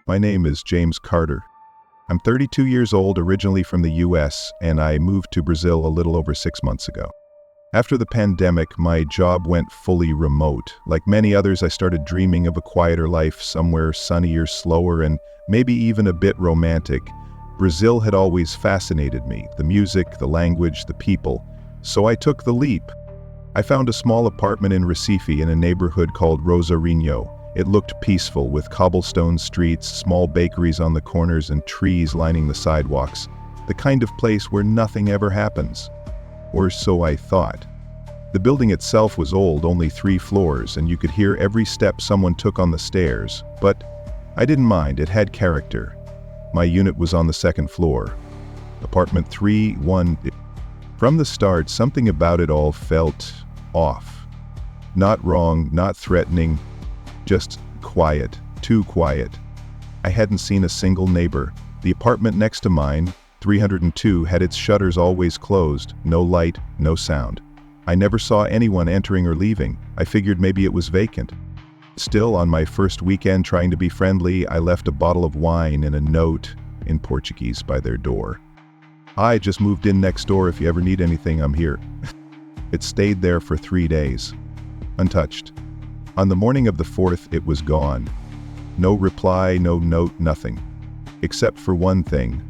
My name is James Carter. I'm 32 years old, originally from the US, and I moved to Brazil a little over 6 months ago. After the pandemic, my job went fully remote. Like many others, I started dreaming of a quieter life, somewhere sunnier, slower, and maybe even a bit romantic. Brazil had always fascinated me, the music, the language, the people. So I took the leap. I found a small apartment in Recife in a neighborhood called Rosarinho. It looked peaceful, with cobblestone streets, small bakeries on the corners, and trees lining the sidewalks. The kind of place where nothing ever happens. Or so I thought. The building itself was old, only 3 floors, and you could hear every step someone took on the stairs. But I didn't mind, it had character. My unit was on the 2nd floor. Apartment 3-1. From the start, something about it all felt off. Not wrong, not threatening. Just quiet, too quiet. I hadn't seen a single neighbor. The apartment next to mine, 302, had its shutters always closed, no light, no sound. I never saw anyone entering or leaving. I figured maybe it was vacant. Still, on my first weekend trying to be friendly, I left a bottle of wine and a note in Portuguese by their door. "I just moved in next door. If you ever need anything, I'm here." It stayed there for 3 days, untouched. On the morning of the 4th, it was gone. No reply, no note, nothing. Except for one thing.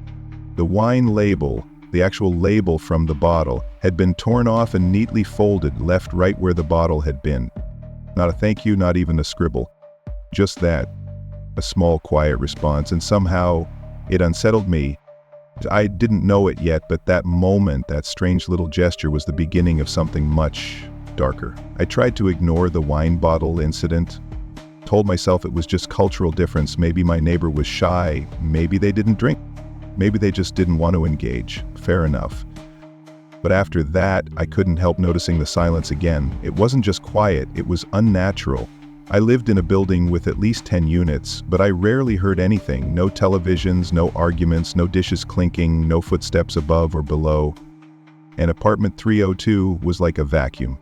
The wine label, the actual label from the bottle, had been torn off and neatly folded, left right where the bottle had been. Not a thank you, not even a scribble. Just that. A small, quiet response, and somehow it unsettled me. I didn't know it yet, but that moment, that strange little gesture, was the beginning of something much darker. I tried to ignore the wine bottle incident, told myself it was just cultural difference. Maybe my neighbor was shy, maybe they didn't drink, maybe they just didn't want to engage. Fair enough. But after that, I couldn't help noticing the silence again. It wasn't just quiet, it was unnatural. I lived in a building with at least 10 units, but I rarely heard anything. No televisions, no arguments, no dishes clinking, no footsteps above or below. And apartment 302 was like a vacuum.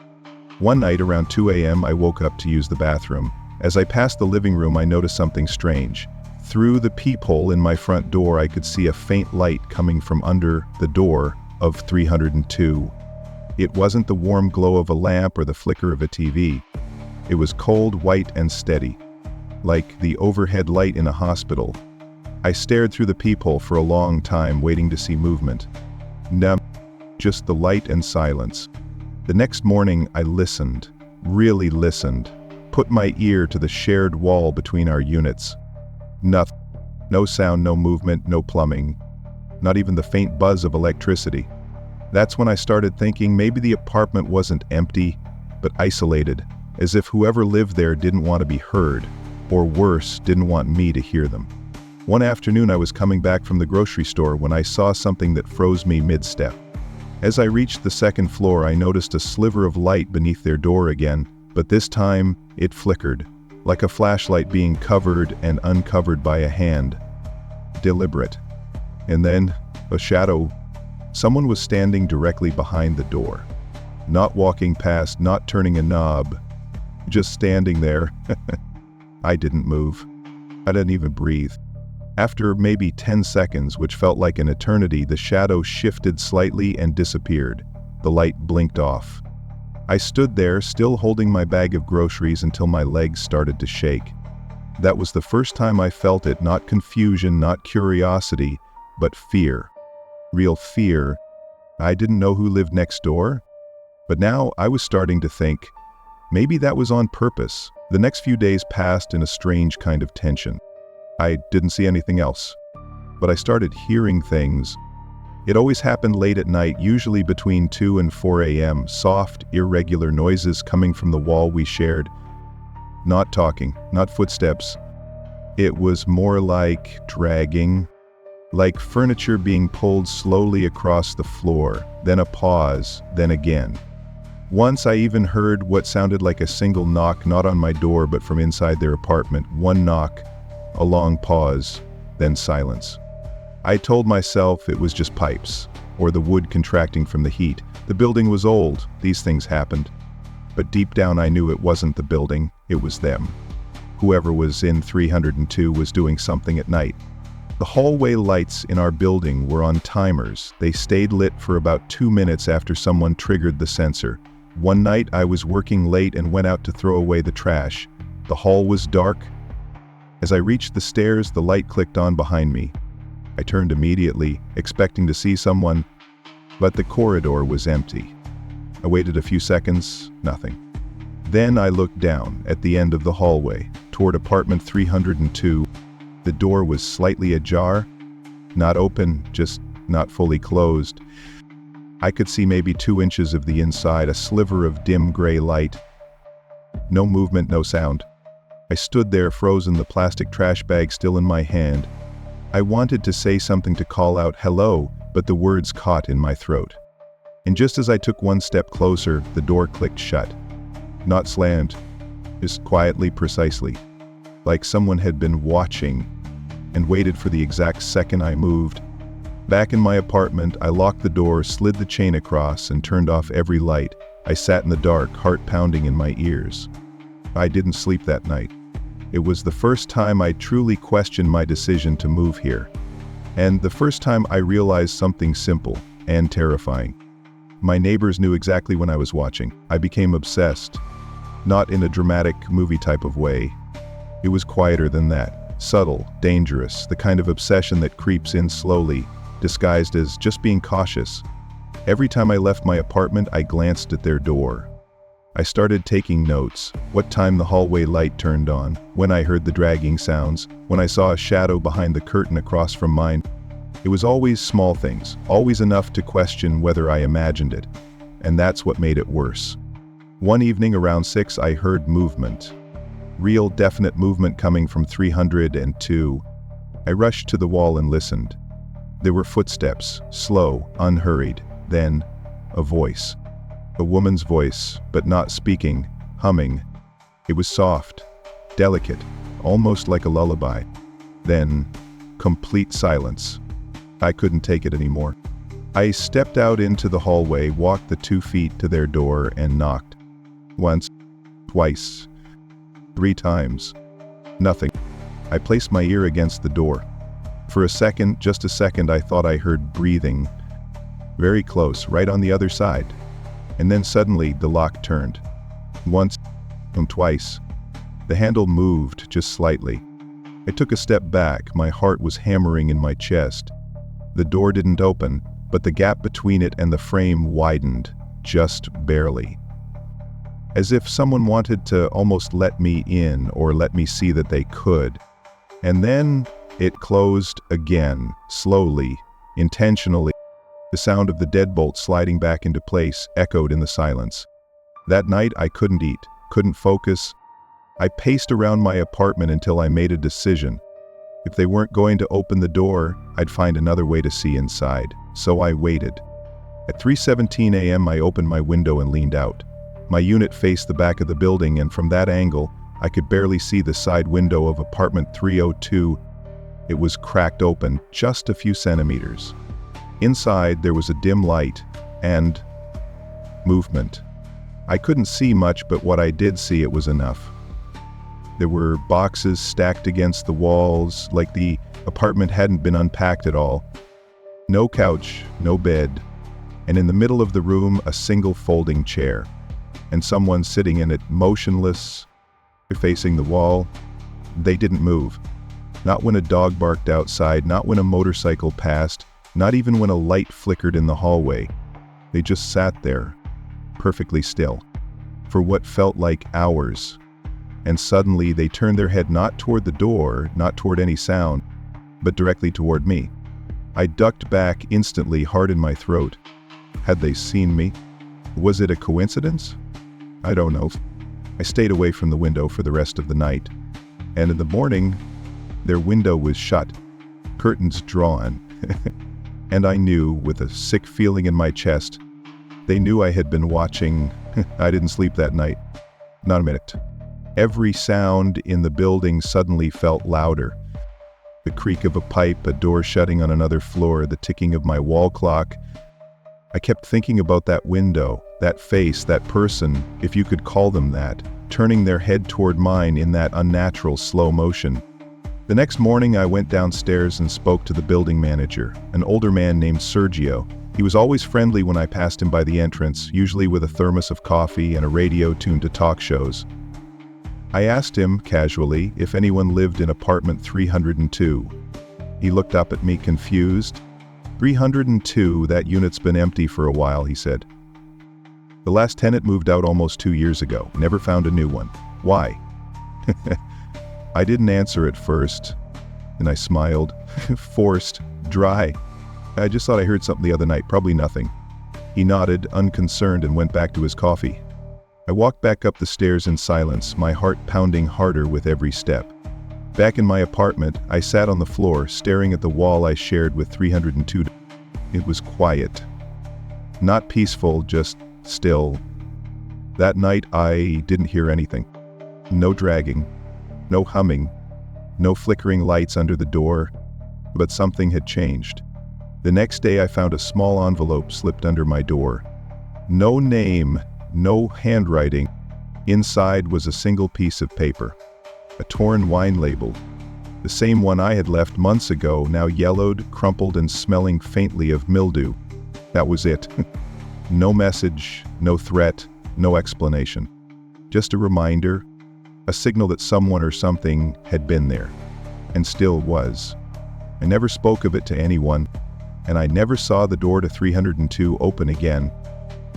One night around 2 a.m. I woke up to use the bathroom. As I passed the living room, I noticed something strange. Through the peephole in my front door, I could see a faint light coming from under the door of 302. It wasn't the warm glow of a lamp or the flicker of a TV. It was cold, white, and steady, like the overhead light in a hospital. I stared through the peephole for a long time, waiting to see movement. No, just the light and silence. The next morning, I listened, really listened, put my ear to the shared wall between our units. Nothing. No sound, no movement, no plumbing. Not even the faint buzz of electricity. That's when I started thinking maybe the apartment wasn't empty, but isolated, as if whoever lived there didn't want to be heard, or worse, didn't want me to hear them. One afternoon I was coming back from the grocery store when I saw something that froze me mid-step. As I reached the 2nd floor, I noticed a sliver of light beneath their door again, but this time it flickered, like a flashlight being covered and uncovered by a hand. Deliberate. And then, a shadow. Someone was standing directly behind the door. Not walking past, not turning a knob. Just standing there. I didn't move. I didn't even breathe. After maybe 10 seconds, which felt like an eternity, the shadow shifted slightly and disappeared. The light blinked off. I stood there, still holding my bag of groceries, until my legs started to shake. That was the first time I felt it, not confusion, not curiosity, but fear. Real fear. I didn't know who lived next door, but now I was starting to think, maybe that was on purpose. The next few days passed in a strange kind of tension. I didn't see anything else, but I started hearing things. It always happened late at night, usually between 2 and 4 a.m., soft, irregular noises coming from the wall we shared. Not talking, not footsteps. It was more like dragging, like furniture being pulled slowly across the floor, then a pause, then again. Once I even heard what sounded like a single knock, not on my door but from inside their apartment. One knock, a long pause, then silence. I told myself it was just pipes, or the wood contracting from the heat. The building was old, these things happened. But deep down I knew it wasn't the building, it was them. whoever was in 302 was doing something at night. The hallway lights in our building were on timers. They stayed lit for about 2 minutes after someone triggered the sensor. One night I was working late and went out to throw away the trash. The hall was dark. As I reached the stairs, the light clicked on behind me. I turned immediately, expecting to see someone, but the corridor was empty. I waited a few seconds, nothing. Then I looked down at the end of the hallway, toward apartment 302. The door was slightly ajar, not open, just not fully closed. I could see maybe 2 inches of the inside, a sliver of dim gray light. No movement, no sound. I stood there frozen, the plastic trash bag still in my hand. I wanted to say something, to call out hello, but the words caught in my throat. And just as I took one step closer, the door clicked shut. Not slammed, just quietly, precisely, like someone had been watching and waited for the exact second I moved. Back in my apartment, I locked the door, slid the chain across, and turned off every light. I sat in the dark, heart pounding in my ears. I didn't sleep that night. It was the first time I truly questioned my decision to move here. And the first time I realized something simple and terrifying. My neighbors knew exactly when I was watching. I became obsessed. Not in a dramatic movie type of way. It was quieter than that. Subtle, dangerous, the kind of obsession that creeps in slowly, disguised as just being cautious. Every time I left my apartment, I glanced at their door. I started taking notes. What time the hallway light turned on, when I heard the dragging sounds, when I saw a shadow behind the curtain across from mine. It was always small things, always enough to question whether I imagined it. And that's what made it worse. One evening around 6, I heard movement. Real, definite movement coming from 302. I rushed to the wall and listened. There were footsteps, slow, unhurried. Then, a voice. A woman's voice, but not speaking, humming. It was soft, delicate, almost like a lullaby. Then, complete silence. I couldn't take it anymore. I stepped out into the hallway, walked the 2 feet to their door, and knocked. Once, twice, 3 times. Nothing. I placed my ear against the door. For a second, just a second, I thought I heard breathing. Very close, right on the other side. And then suddenly, the lock turned. Once, and twice. The handle moved, just slightly. I took a step back, my heart was hammering in my chest. The door didn't open, but the gap between it and the frame widened, just barely. As if someone wanted to almost let me in, or let me see that they could. And then, it closed again, slowly, intentionally. The sound of the deadbolt sliding back into place echoed in the silence. That night, I couldn't eat, couldn't focus. I paced around my apartment until I made a decision. If they weren't going to open the door, I'd find another way to see inside. So I waited. At 3:17 a.m., I opened my window and leaned out. My unit faced the back of the building, and from that angle, I could barely see the side window of apartment 302. It was cracked open, just a few centimeters. Inside, there was a dim light and movement. I couldn't see much, but what I did see, it was enough. There were boxes stacked against the walls, like the apartment hadn't been unpacked at all. No couch, no bed, and in the middle of the room, a single folding chair, and someone sitting in it, motionless, facing the wall. They didn't move. Not when a dog barked outside, not when a motorcycle passed, not even when a light flickered in the hallway. They just sat there, perfectly still, for what felt like hours. And suddenly they turned their head not toward the door, not toward any sound, but directly toward me. I ducked back instantly, heart in my throat. Had they seen me? Was it a coincidence? I don't know. I stayed away from the window for the rest of the night. And in the morning, their window was shut, curtains drawn. And I knew, with a sick feeling in my chest, they knew I had been watching. I didn't sleep that night. Not a minute. Every sound in the building suddenly felt louder. The creak of a pipe, a door shutting on another floor, the ticking of my wall clock. I kept thinking about that window, that face, that person, if you could call them that, turning their head toward mine in that unnatural slow motion. The next morning, I went downstairs and spoke to the building manager, an older man named Sergio. He was always friendly when I passed him by the entrance, usually with a thermos of coffee and a radio tuned to talk shows. I asked him, casually, if anyone lived in apartment 302. He looked up at me confused. 302, that unit's been empty for a while, he said. The last tenant moved out almost 2 years ago, never found a new one. Why? I didn't answer at first, and I smiled. Forced, dry. I just thought I heard something the other night, probably nothing. He nodded, unconcerned, and went back to his coffee. I walked back up the stairs in silence, my heart pounding harder with every step. Back in my apartment, I sat on the floor, staring at the wall I shared with 302. It was quiet. Not peaceful, just still. That night, I didn't hear anything. No dragging, no humming, no flickering lights under the door, but something had changed. The next day, I found a small envelope slipped under my door. No name, no handwriting. Inside was a single piece of paper. A torn wine label. The same one I had left months ago, now yellowed, crumpled, and smelling faintly of mildew. That was it. No message, no threat, no explanation. Just a reminder, a signal that someone or something had been there, and still was. I never spoke of it to anyone, and I never saw the door to 302 open again.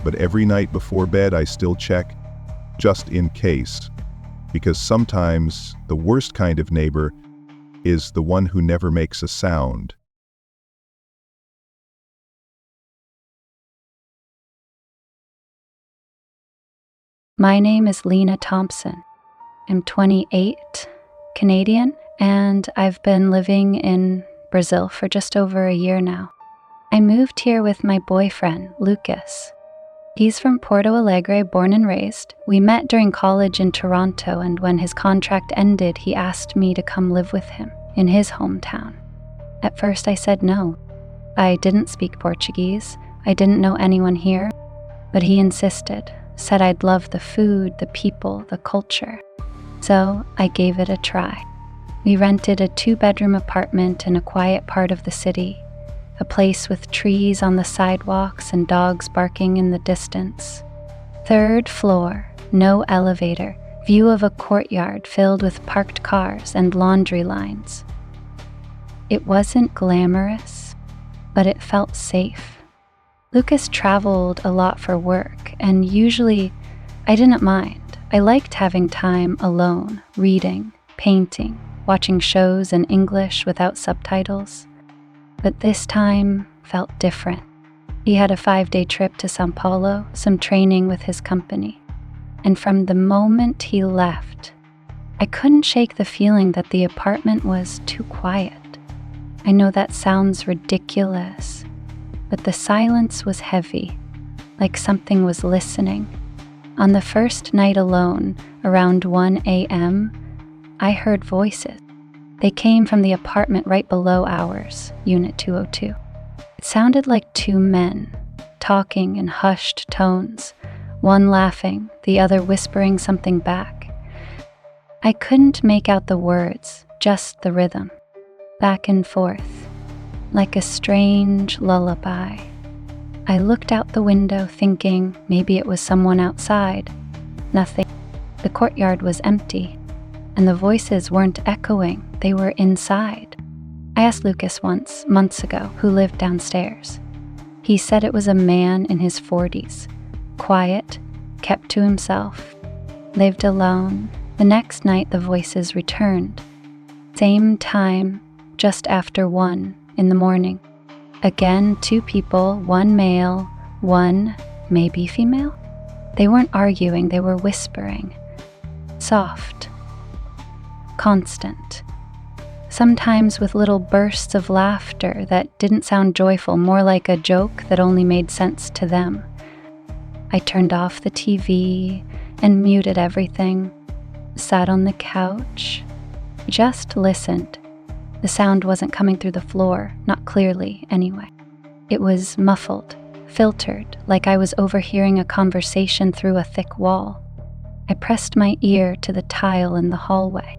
But every night before bed I still check, just in case. Because sometimes the worst kind of neighbor is the one who never makes a sound. My name is Lena Thompson. I'm 28, Canadian, and I've been living in Brazil for just over a year now. I moved here with my boyfriend, Lucas. He's from Porto Alegre, born and raised. We met during college in Toronto, and when his contract ended, he asked me to come live with him in his hometown. At first, I said no. I didn't speak Portuguese. I didn't know anyone here, but he insisted, said I'd love the food, the people, the culture. So I gave it a try. We rented a 2-bedroom apartment in a quiet part of the city, a place with trees on the sidewalks and dogs barking in the distance. 3rd floor, no elevator, view of a courtyard filled with parked cars and laundry lines. It wasn't glamorous, but it felt safe. Lucas traveled a lot for work, and usually I didn't mind. I liked having time alone, reading, painting, watching shows in English without subtitles. But this time felt different. He had a 5-day trip to São Paulo, some training with his company. And from the moment he left, I couldn't shake the feeling that the apartment was too quiet. I know that sounds ridiculous, but the silence was heavy, like something was listening. On the first night alone, around 1 a.m., I heard voices. They came from the apartment right below ours, Unit 202. It sounded like 2 men, talking in hushed tones, one laughing, the other whispering something back. I couldn't make out the words, just the rhythm, back and forth, like a strange lullaby. I looked out the window thinking maybe it was someone outside. Nothing. The courtyard was empty, and the voices weren't echoing, they were inside. I asked Lucas once, months ago, who lived downstairs. He said it was a man in his 40s, quiet, kept to himself, lived alone. The next night the voices returned. Same time, just after 1 in the morning. Again, 2 people, 1 male, 1 maybe female. They weren't arguing, they were whispering. Soft. Constant. Sometimes with little bursts of laughter that didn't sound joyful, more like a joke that only made sense to them. I turned off the TV and muted everything, sat on the couch, just listened. The sound wasn't coming through the floor, not clearly anyway. It was muffled, filtered, like I was overhearing a conversation through a thick wall. I pressed my ear to the tile in the hallway,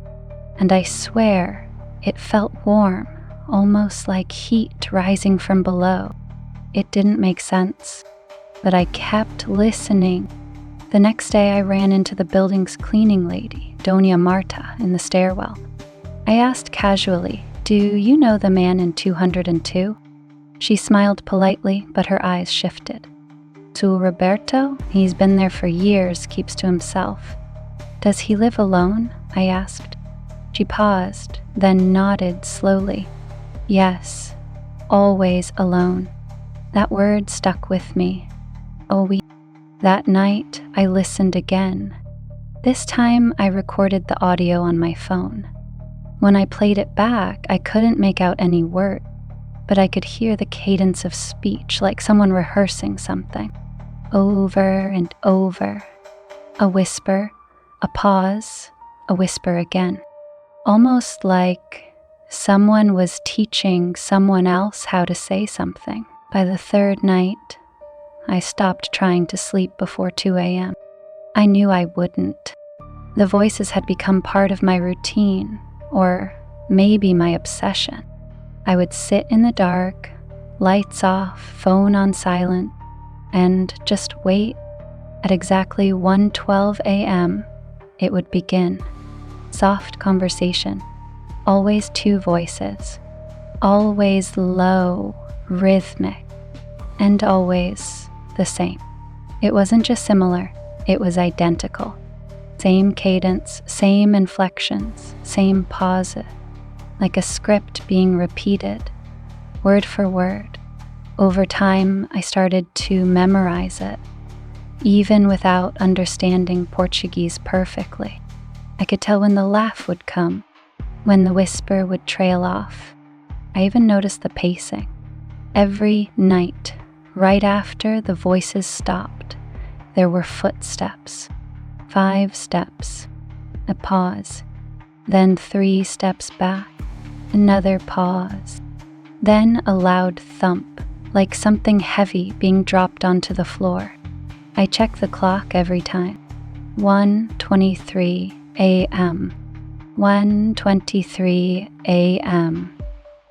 and I swear it felt warm, almost like heat rising from below. It didn't make sense, but I kept listening. The next day, I ran into the building's cleaning lady, Doña Marta, in the stairwell. I asked casually, "Do you know the man in 202? She smiled politely, but her eyes shifted. "To Roberto? He's been there for years, keeps to himself." "Does he live alone?" I asked. She paused, then nodded slowly. "Yes, always alone." That word stuck with me. Always. That night, I listened again. This time, I recorded the audio on my phone. When I played it back, I couldn't make out any word, but I could hear the cadence of speech like someone rehearsing something. Over and over. A whisper, a pause, a whisper again. Almost like someone was teaching someone else how to say something. By the third night, I stopped trying to sleep before 2 a.m. I knew I wouldn't. The voices had become part of my routine, or maybe my obsession. I would sit in the dark, lights off, phone on silent, and just wait. At exactly 1:12 a.m., it would begin. Soft conversation, always two voices, always low, rhythmic, and always the same. It wasn't just similar, it was identical. Same cadence, same inflections, same pauses, like a script being repeated, word for word. Over time, I started to memorize it, even without understanding Portuguese perfectly. I could tell when the laugh would come, when the whisper would trail off. I even noticed the pacing. Every night, right after the voices stopped, there were footsteps. 5 steps, a pause, then 3 steps back, another pause, then a loud thump, like something heavy being dropped onto the floor. I check the clock every time. 1:23 a.m. 1:23 a.m.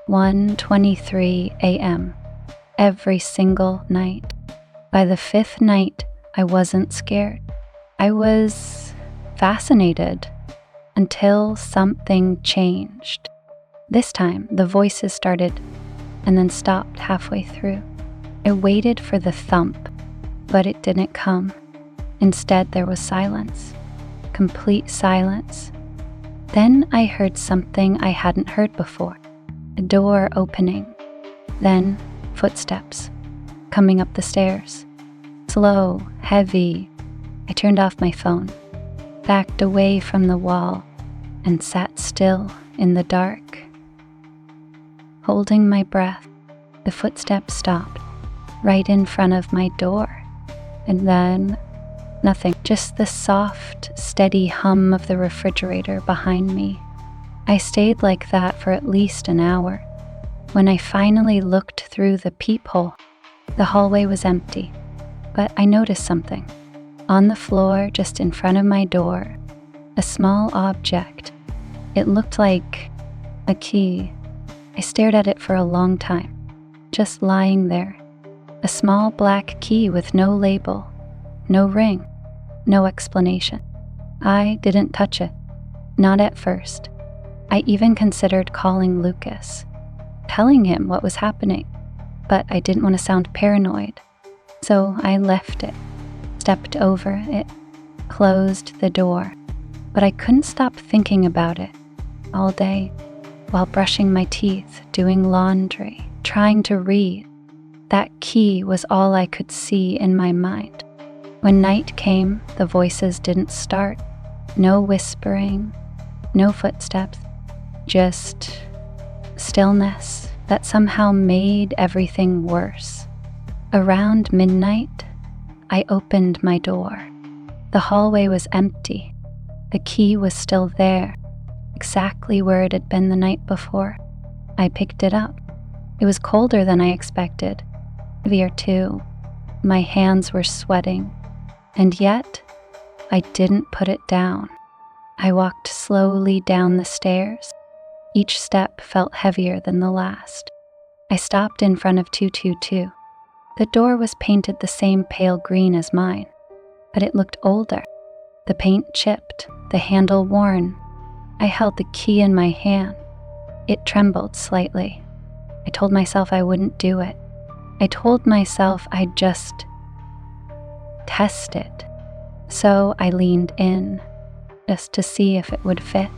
1:23 a.m. Every single night. By the 5th night, I wasn't scared. I was fascinated until something changed. This time, the voices started and then stopped halfway through. I waited for the thump, but it didn't come. Instead, there was silence, complete silence. Then I heard something I hadn't heard before, a door opening, then footsteps coming up the stairs, slow, heavy. I turned off my phone, backed away from the wall, and sat still in the dark. Holding my breath, the footsteps stopped right in front of my door. And then nothing, just the soft, steady hum of the refrigerator behind me. I stayed like that for at least an hour. When I finally looked through the peephole, the hallway was empty, but I noticed something. On the floor, just in front of my door, a small object. It looked like a key. I stared at it for a long time, just lying there. A small black key with no label, no ring, no explanation. I didn't touch it, not at first. I even considered calling Lucas, telling him what was happening, but I didn't want to sound paranoid. So I left it, stepped over it, closed the door. But I couldn't stop thinking about it all day while brushing my teeth, doing laundry, trying to read. That key was all I could see in my mind. When night came, the voices didn't start. No whispering, no footsteps, just stillness that somehow made everything worse. Around midnight, I opened my door. The hallway was empty. The key was still there, exactly where it had been the night before. I picked it up. It was colder than I expected, heavier too. My hands were sweating, and yet I didn't put it down. I walked slowly down the stairs. Each step felt heavier than the last. I stopped in front of 222. The door was painted the same pale green as mine, but it looked older. The paint chipped, the handle worn. I held the key in my hand. It trembled slightly. I told myself I wouldn't do it. I told myself I'd just test it. So I leaned in, just to see if it would fit.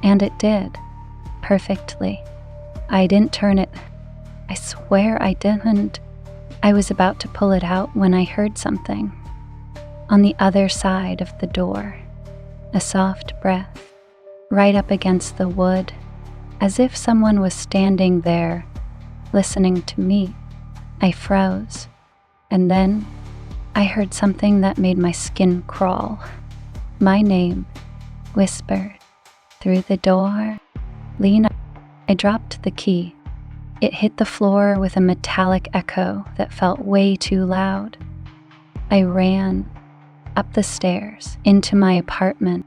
And it did, perfectly. I didn't turn it. I swear I didn't. I was about to pull it out when I heard something. On the other side of the door, a soft breath, right up against the wood, as if someone was standing there, listening to me. I froze, and then I heard something that made my skin crawl. My name, whispered through the door. Lena. I dropped the key. It hit the floor with a metallic echo that felt way too loud. I ran up the stairs into my apartment,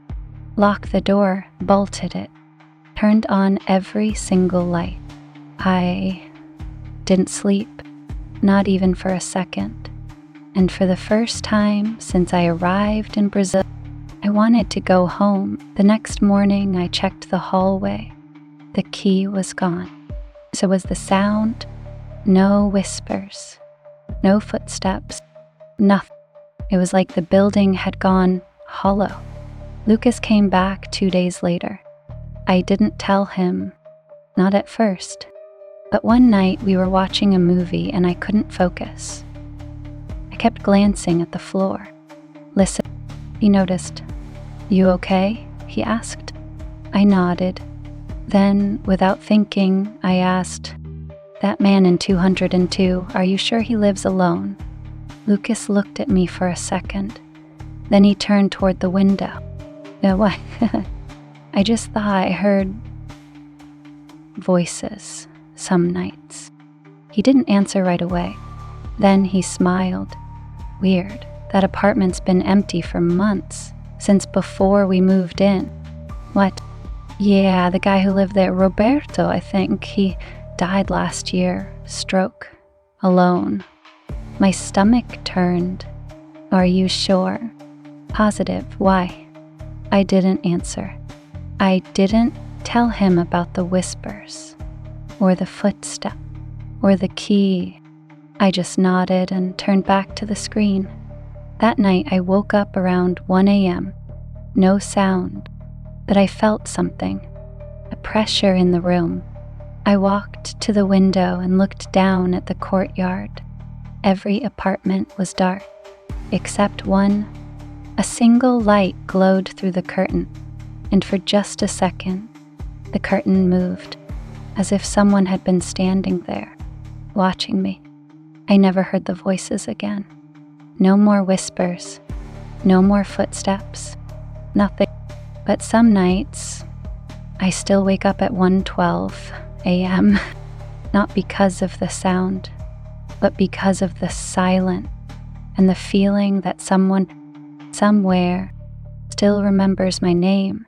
locked the door, bolted it, turned on every single light. I didn't sleep, not even for a second. And for the first time since I arrived in Brazil, I wanted to go home. The next morning, I checked the hallway. The key was gone. So was the sound. No whispers, no footsteps, nothing. It was like the building had gone hollow. Lucas came back 2 days later. I didn't tell him, not at first. But one night we were watching a movie and I couldn't focus. I kept glancing at the floor. Listen, he noticed. You okay? He asked. I nodded. Then, without thinking, I asked, that man in 202, are you sure he lives alone? Lucas looked at me for a second. Then he turned toward the window. What? I just thought I heard voices some nights. He didn't answer right away. Then he smiled. Weird. That apartment's been empty for months, since before we moved in. What? Yeah, the guy who lived there, Roberto, I think. He died last year. Stroke. Alone. My stomach turned. Are you sure? Positive. Why? I didn't answer. I didn't tell him about the whispers, or the footstep, or the key. I just nodded and turned back to the screen. That night I woke up around 1 a.m. No sound, but I felt something, a pressure in the room. I walked to the window and looked down at the courtyard. Every apartment was dark, except one. A single light glowed through the curtain, and for just a second, the curtain moved, as if someone had been standing there, watching me. I never heard the voices again. No more whispers, no more footsteps, nothing. But some nights, I still wake up at 1:12 a.m., not because of the sound, but because of the silence and the feeling that someone, somewhere, still remembers my name.